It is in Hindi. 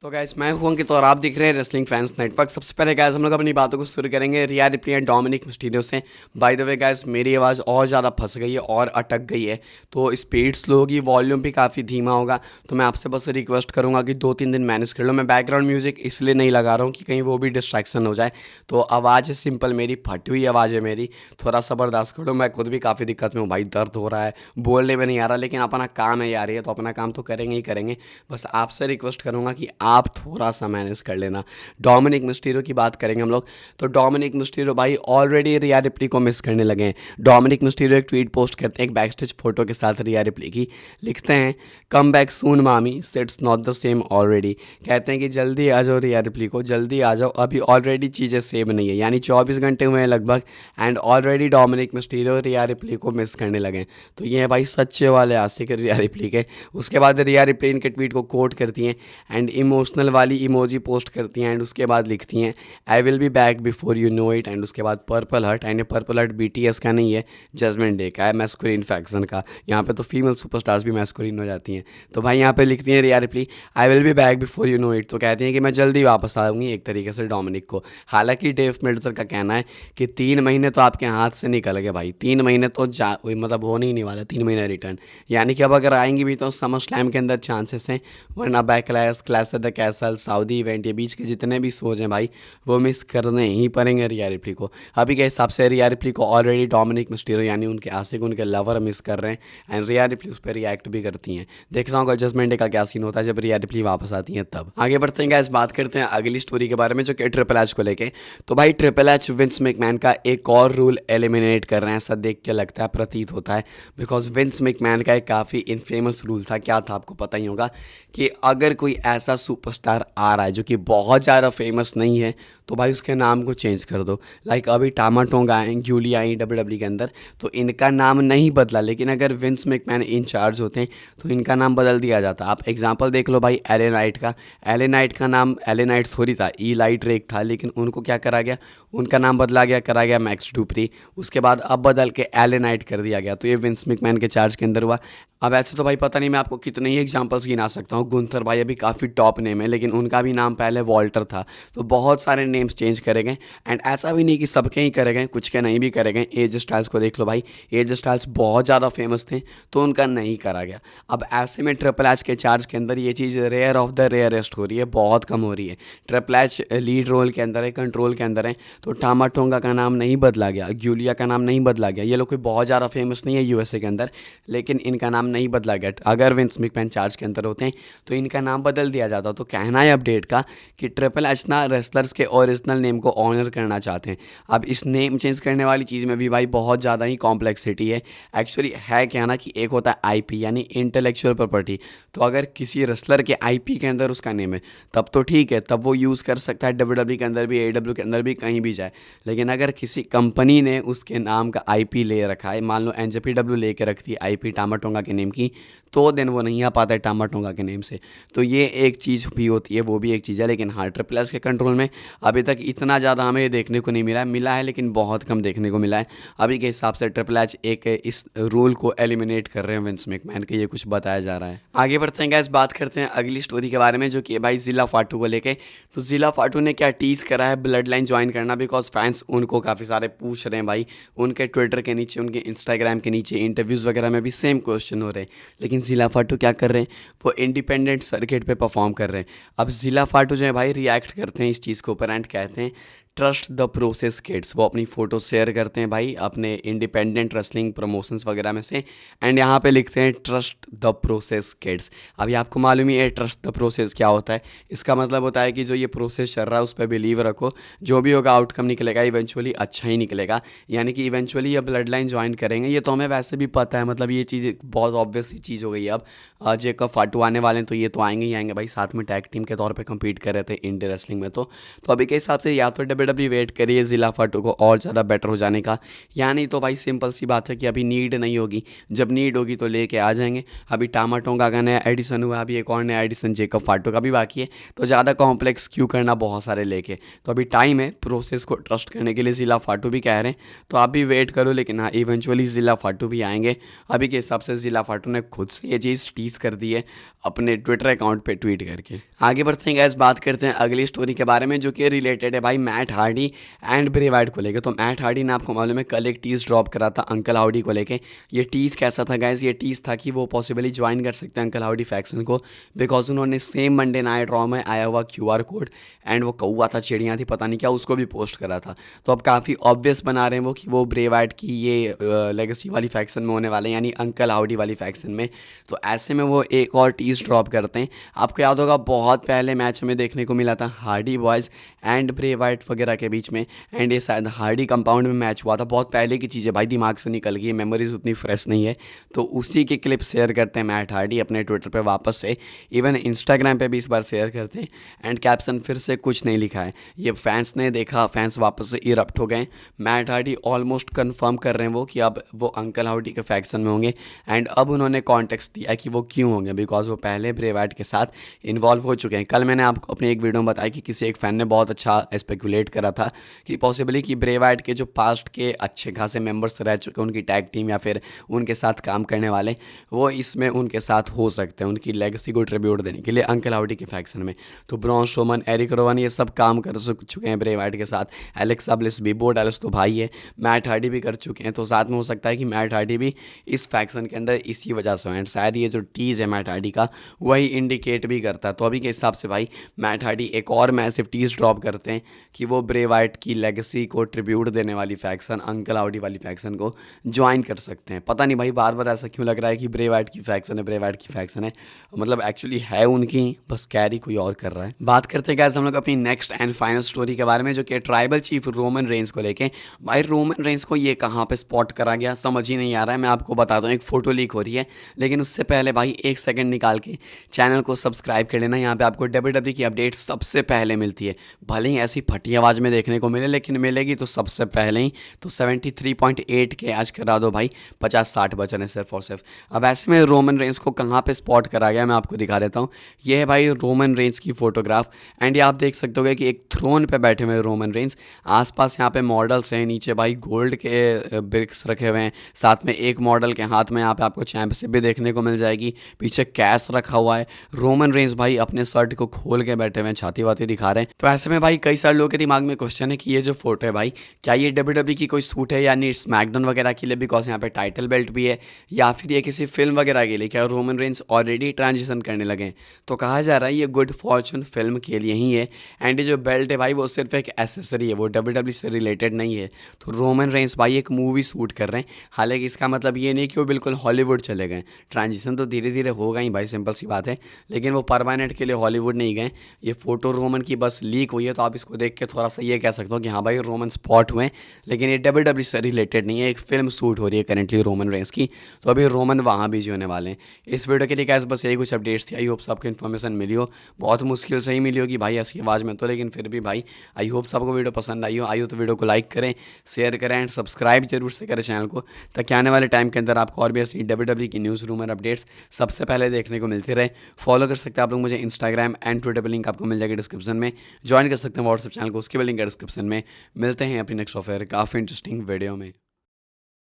तो गाइस मैं हूं अंकित और आप दिख रहे हैं रेसलिंग फैंस नेटवर्क। सबसे पहले गाइस हम लोग अपनी बातों को शुरू करेंगे रिया रिप्ली एंड डोमिनिक मिस्टीरियो से। बाय द वे गाइस मेरी आवाज़ और ज़्यादा फंस गई है और अटक गई है, तो स्पीड स्लो होगी, वॉल्यूम भी काफ़ी धीमा होगा। तो मैं आपसे बस रिक्वेस्ट करूँगा कि 2-3 दिन मैनेज कर लो। मैं बैकग्राउंड म्यूजिक इसलिए नहीं लगा रहा हूँ कि कहीं वो भी डिस्ट्रैक्शन हो जाए। तो आवाज़ है सिंपल, मेरी फटी हुई आवाज़ है मेरी, थोड़ा सा बर्दाश्त कर लो। मैं खुद भी काफ़ी दिक्कत में हूँ भाई, दर्द हो रहा है, बोलने में नहीं आ रहा, लेकिन अपना काम है यार, ये तो अपना काम तो करेंगे ही करेंगे। बस आपसे रिक्वेस्ट करूँगा कि आप थोड़ा सा मैनेज कर लेना। डोमिनिक मिस्टीरियो की बात करेंगे हम लोग। तो डोमिनिक मिस्टीरियो भाई ऑलरेडी रिया रिप्ली को मिस करने लगे हैं। डोमिनिक मिस्टीरियो एक ट्वीट पोस्ट करते हैं एक बैकस्टेज फोटो के साथ रिया रिप्ली की, लिखते हैं कम बैक सून मामी it's not the same already. कहते हैं कि जल्दी आ जाओ रिया रिप्ली को, जल्दी आ जाओ, अभी ऑलरेडी चीज़ें सेम नहीं है। यानी 24 घंटे हुए हैं लगभग and already Dominik Mysterio Riya replay को मिस करने लगे हैं। तो ये है भाई सच्चे वाले आशिक रिया रिप्ली के। उसके बाद रिया रिप्ली इनके ट्वीट को कोट करती हैं एंड इमोशनल वाली इमोजी पोस्ट करती हैं एंड उसके बाद लिखती हैं I will be back before you know it. And उसके बाद purple heart, and purple heart BTS का नहीं है, जजमेंट डे का है, मैस्कुलिन फैक्शन का। यहाँ पे तो फीमेल सुपरस्टार्स भी मैस्कुलिन हो जाती हैं। तो भाई यहाँ पे लिखती हैं रिया replay I will be back before you know it. तो कहती हैं कि मैं जल्दी वापस आऊँगी एक तरीके से डोमिनिक को। हालांकि डेव मेल्टजर का कहना है कि 3 महीने तो आपके हाथ से निकल गए भाई, 3 महीने तो मतलब होने ही नहीं वाला 3 महीने रिटर्न। यानी कि अब अगर आएंगी भी तो समर स्लैम के अंदर चांसेस हैं, वरना backlash, clash at the castle, Saudi event, ये बीच के जितने भी शोज हैं भाई वो मिस करने ही पड़ेंगे रिया रिप्ली को। अभी के हिसाब से रिया रिप्ली को ऑलरेडी डोमिनिक मिस्टीरियो यानी उनके आशिक, उनके लवर मिस कर रहे हैं एंड रिया रिप्ली उस पर रिएक्ट भी करती हैं। देखना होगा जजमेंट डे का क्या सीन होता है जब रिया रिप्ली वापस आती हैं तब। आगे बढ़ते हैं गाइस, बात करते हैं अगली स्टोरी के बारे में जो कि ट्रिपल एच को लेके। तो भाई ट्रिपल एच विंस मैकमैन का एक और रूल एलिमिनेट कर रहे हैं, ऐसा देख के लगता है, प्रतीत होता है। बिकॉज विंस मैकमैन का एक काफ़ी इनफेमस रूल था, क्या था आपको पता ही होगा, कि अगर कोई ऐसा सुपरस्टार आ रहा है जो कि बहुत ज़्यादा फेमस नहीं है तो भाई उसके नाम को चेंज कर दो। लाइक अभी टामा टोंगा आए, ग्यूली आई WWE के अंदर, तो इनका नाम नहीं बदला, लेकिन अगर विंस मैकमैन इंचार्ज होते हैं तो इनका नाम बदल दिया जाता। आप एग्जांपल देख लो भाई एले नाइट का। एले नाइट का नाम एले नाइट थोड़ी था, लाइट रेक था, लेकिन उनको क्या करा गया, उनका नाम बदला गया, करा गया मैक्स डुप्री। उसके बाद अब बदल के एले नाइट कर दिया गया। तो ये विंस मैकमैन के चार्ज के अंदर हुआ। अब ऐसे तो भाई पता नहीं मैं आपको कितने ही एग्जांपल्स गिना सकता हूँ। गुंथर भाई अभी काफ़ी टॉप नेम है, लेकिन उनका भी नाम पहले वॉल्टर था। तो बहुत सारे नेम्स चेंज करे गए एंड ऐसा भी नहीं कि सबके ही करे गए, कुछ के नहीं भी करे गए। एज स्टाइल्स को देख लो भाई, एज स्टाइल्स बहुत ज़्यादा फेमस थे तो उनका नहीं करा गया। अब ऐसे में ट्रिपल एच के चार्ज के अंदर ये चीज़ रेयर ऑफ द रेयरेस्ट हो रही है, बहुत कम हो रही है। ट्रिपल एच लीड रोल के अंदर है, कंट्रोल के अंदर है, तो टामा टोंगा का नाम नहीं बदला गया, ग्यूलिया का नाम नहीं बदला गया। ये लोग कोई बहुत ज़्यादा फेमस नहीं है USA के अंदर, लेकिन इनका नाम नहीं बदला गया। अगर विंस मैकमैन चार्ज के अंदर होते हैं तो इनका नाम बदल दिया जाता। तो कहना है अपडेट का कि ट्रिपल एच ना रेसलर्स के ओरिजिनल नेम को ऑनर करना चाहते हैं। अब इस नेम चेंज करने वाली चीज़ में भी भाई बहुत ज़्यादा ही कॉम्प्लेक्सिटी है। एक्चुअली है क्या ना कि एक होता है IP यानी इंटेलेक्चुअल प्रॉपर्टी। तो अगर किसी रेसलर के IP के अंदर उसका नेम है तब तो ठीक है, तब वो यूज़ कर सकता है WWE के अंदर भी, AEW के अंदर भी, कहीं भी जाए। लेकिन अगर किसी कंपनी ने उसके नाम का IP ले रखा है, मान लो NJPW ले के रखती है IP टामा टोंगा के नेम की, तो दिन वो नहीं आ पाता है टामा टोंगा के नेम से। तो ये एक चीज़ भी होती है, वो भी एक चीज़ है। लेकिन हाँ, ट्रिपल एच के कंट्रोल में अभी तक इतना ज़्यादा हमें देखने को नहीं मिला है, लेकिन बहुत कम देखने को मिला है। अभी के हिसाब से ट्रिपल एच एक इस रूल को एलिमिनेट कर रहे हैं विंस मैकमैन के, ये कुछ बताया जा रहा है। आगे बढ़ते हैं गाइस, बात करते हैं अगली स्टोरी के बारे में जो कि भाई जिला फाटू को लेके। तो जिला फाटू ने क्या टीज करा है ब्लड लाइन ज्वाइन करना, बिकॉज फैंस उनको काफ़ी सारे पूछ रहे हैं भाई। उनके ट्विटर के नीचे, उनके इंस्टाग्राम के नीचे, इंटरव्यूज़ वगैरह में भी सेम क्वेश्चन हो रहे हैं। लेकिन जिला फाटू क्या कर रहे हैं, वो इंडिपेंडेंट सर्किट पे परफॉर्म कर रहे हैं। अब जिला फाटू जो है भाई रिएक्ट करते हैं इस चीज़ के ऊपर एंड कहते हैं ट्रस्ट द प्रोसेस किड्स। वो अपनी फ़ोटो शेयर करते हैं भाई अपने इंडिपेंडेंट रेसलिंग प्रमोशंस वगैरह में से एंड यहाँ पे लिखते हैं ट्रस्ट द प्रोसेस किड्स। अभी आपको मालूम ही है ट्रस्ट द प्रोसेस क्या होता है। इसका मतलब होता है कि जो ये प्रोसेस चल रहा है उस पर बिलीव रखो, जो भी होगा आउटकम निकलेगा इवेंचुअली अच्छा ही निकलेगा। यानी कि इवेंचुअली ये ब्लड लाइन ज्वाइन करेंगे, ये तो हमें वैसे भी पता है, मतलब ये चीज़ बहुत ऑब्वियस सी चीज़ हो गई है। अब जेकब फाटू आने वाले हैं तो ये तो आएंगे ही आएंगे भाई, साथ में टैग टीम के तौर पर कम्पीट कर रहे थे इंडी रेसलिंग में। तो अभी के हिसाब से या तो डब्ल्यू वेट करिए ज़िला फाटू को और ज़्यादा बेटर हो जाने का, या नहीं तो भाई सिंपल सी बात है कि अभी नीड नहीं होगी, जब नीड होगी तो लेके आ जाएंगे। अभी टामाटोंगा का नया एडिशन हुआ, अभी एक और नया एडिशन जेकब फाटू का भी बाकी है, तो ज़्यादा कॉम्प्लेक्स क्यों करना बहुत सारे लेके। तो अभी टाइम है प्रोसेस को ट्रस्ट करने के लिए, ज़िला फाटू भी कह रहे हैं तो आप भी वेट करो। लेकिन हाँ, इवेंचुअली ज़िला फाटू भी आएंगे। अभी के हिसाब से ज़िला फाटू ने खुद से ये चीज़ टीज कर दी है अपने ट्विटर अकाउंट पे ट्वीट करके। आगे बढ़ते हैं गाइस, बात करते हैं अगली स्टोरी के बारे में जो कि रिलेटेड है भाई Matt Hardy and Bray Wyatt को लेके। तो मैट हार्डी ने आपको मालूम है कल एक टीज़ ड्रॉप करा था अंकल हाउडी को लेके। ये टीज़ कैसा था गाइस, ये टीज़ था कि वो पॉसिबली ज्वाइन कर सकते हैं अंकल हाउडी फैक्शन को, बिकॉज उन्होंने सेम मंडे नाइट रॉ में आया हुआ QR कोड एंड वो कौवा था, चिड़िया थी, पता नहीं क्या, उसको भी पोस्ट करा था। तो अब काफ़ी ऑब्वियस बना रहे हैं वो कि वो ब्रे वाइट की ये लेगेसी वाली फैक्शन में होने वाले हैं, यानी अंकल हाउडी वाली फैक्शन में। तो ऐसे में वो एक और टीज़ ड्रॉप करते हैं। आपको याद होगा बहुत पहले मैच में देखने को मिला था Hardy boys and Bray Wyatt वगैरह के बीच में, एंड ये शायद हार्डी कंपाउंड में मैच हुआ था। बहुत पहले की चीज़ है भाई, दिमाग से निकल गई, मेमोरीज उतनी फ्रेश नहीं है। तो उसी के क्लिप शेयर करते हैं मैट हार्डी अपने ट्विटर पे वापस से, इवन इंस्टाग्राम पे भी इस बार शेयर करते हैं। एंड कैप्शन फिर से कुछ नहीं लिखा है, ये फैंस ने देखा, फैंस वापस से इरप्ट हो गए। मैट हार्डी ऑलमोस्ट कंफर्म कर रहे हैं वो कि अब वो अंकल हाउडी के फैक्शन में होंगे। एंड अब उन्होंने कॉन्टेक्स्ट दिया कि वो क्यों होंगे, बिकॉज वो पहले ब्रे वाइट के साथ इन्वॉल्व हो चुके हैं। कल मैंने आपको अपनी एक वीडियो में बताया कि किसी एक फैन ने बहुत अच्छा स्पेकुलेट करा था कि पॉसिबली कि ब्रे वाइट के जो पास्ट के अच्छे खासे मेंबर्स रह चुके हैं उनकी टैग टीम या फिर उनके साथ काम करने वाले, वो इसमें उनके साथ हो सकते हैं उनकी लेगेसी को ट्रिब्यूट देने के लिए अंकल हाउडी के फैक्शन में। तो ब्रॉन स्ट्रोमन, एरिक रोवन, ये सब काम कर चुके हैं ब्रे वाइट के साथ। एलेक्सा ब्लिस भी, बो डैलस तो भाई है, मैट हार्डी भी कर चुके हैं। तो साथ में हो सकता है कि मैट हार्डी भी इस फैक्शन के अंदर इसी वजह से हो। एंड शायद ये जो टीज़ है मैट हार्डी का वही इंडिकेट भी करता है। तो अभी के हिसाब से भाई मैट हार्डी एक और मैसिव टीज़ ड्रॉप करते हैं कि वो ब्रे वाइट की लेगेसी को ट्रिब्यूट देने वाली फैक्शन अंकल हाउडी वाली फैक्शन को ज्वाइन कर सकते हैं। पता नहीं भाई बार बार ऐसा क्यों लग रहा है कि ब्रे वाइट की फैक्शन है, ब्रे वाइट की फैक्शन है, मतलब एक्चुअली है उनकी, बस कैरी कोई और कर रहा है। बात करते हैं गाइस हम लोग अपनी नेक्स्ट एंड फाइनल स्टोरी के बारे में जो कि ट्राइबल चीफ रोमन रेंस को लेके। भाई रोमन रेंस को ये कहाँ पे स्पॉट करा गया समझ ही नहीं आ रहा है। मैं आपको बताता हूँ, एक फ़ोटो लीक हो रही है, लेकिन उससे पहले भाई एक सेकंड निकाल के चैनल को सब्सक्राइब कर लेना। यहाँ पे आपको WWE की अपडेट सबसे पहले मिलती है, भले ही ऐसी फटी आवाज़ में देखने को मिले, लेकिन मिलेगी तो सबसे पहले ही। तो 73.8 के आज करा दो भाई, 50-60 बचन है सिर्फ और सिर्फ। अब ऐसे में रोमन रेंस को कहाँ पे स्पॉट करा गया मैं आपको दिखा देता हूँ। ये है भाई रोमन रेंस की फोटोग्राफ, एंड ये आप देख सकते हो कि एक थ्रोन पे बैठे हुए रोमन रेंस, आसपास यहाँ पे मॉडल्स हैं, नीचे भाई गोल्ड के ब्रिक्स रखे हुए हैं, साथ में एक मॉडल के हाथ में यहाँ पे आपको चैंपियनशिप भी देखने को मिल जाएगी, पीछे कैश रखा हुआ है। रोमन रेंस भाई अपने शर्ट को खोल के बैठे हुए हैं, छाती वाती दिखा रहे हैं। तो ऐसे में भाई कई सारे लोगों के दिमाग में क्वेश्चन है कि ये जो फोटो है भाई क्या ये WWE की कोई सूट है, यानी स्मैकडाउन वगैरह के लिए, बिकॉज यहाँ पे टाइटल बेल्ट भी है, या फिर ये किसी फिल्म वगैरह के लिए, क्या रोमन रेंस ऑलरेडी ट्रांजिशन करने लगे हैं। तो कहा जा रहा है ये गुड फॉर्चून फिल्म के लिए ही है, एंड ये जो बेल्ट है भाई वो सिर्फ एक एसेसरी है, वो WWE से रिलेटेड नहीं है। तो रोमन रेंस भाई एक मूवी शूट कर रहे हैं, हालांकि इसका मतलब ये नहीं कि वो बिल्कुल हॉलीवुड चले गए, ट्रांजिशन तो धीरे धीरे होगा ही भाई, सिंपल सी बात है, लेकिन वो परमानेंट के लिए हॉलीवुड नहीं गए। ये फोटो रोमन की बस लीक हुई है, तो आप इसको देख के थोड़ा सा ये कह सकते हो कि हाँ भाई रोमन स्पॉट हुए, लेकिन ये WWE से रिलेटेड नहीं है, एक फिल्म शूट हो रही है करेंटली रोमन रेंस की। तो अभी रोमन वहाँ बिजी होने वाले हैं। इस वीडियो के लिए कैसे बस यही कुछ अपडेट्स थी। आई होप सबको इन्फॉर्मेशन मिली हो, बहुत मुश्किल से ही मिली होगी भाई ऐसी आवाज़ में तो, लेकिन फिर भी भाई आई होप सबको वीडियो पसंद आई हो तो वीडियो को लाइक करें, शेयर करें एंड सब्सक्राइब जरूर से करें चैनल को, ताकि आने वाले टाइम के अंदर आपको और भी ऐसी WWE की न्यूज़ रूमर अपडेट्स सबसे पहले देखने को मिलती रहे। फॉलो कर सकते हैं आप लोग मुझे इंस्टाग्राम एंड ट्विटर पर, लिंक आपको मिल जाएगी डिस्क्रिप्शन में। ज्वाइन कर सकते हैं व्हाट्सएप चैनल को, उसके भी लिंक है डिस्क्रिप्शन में। मिलते हैं अपनी नेक्स्ट ऑफर काफ़ी इंटरेस्टिंग वीडियो में।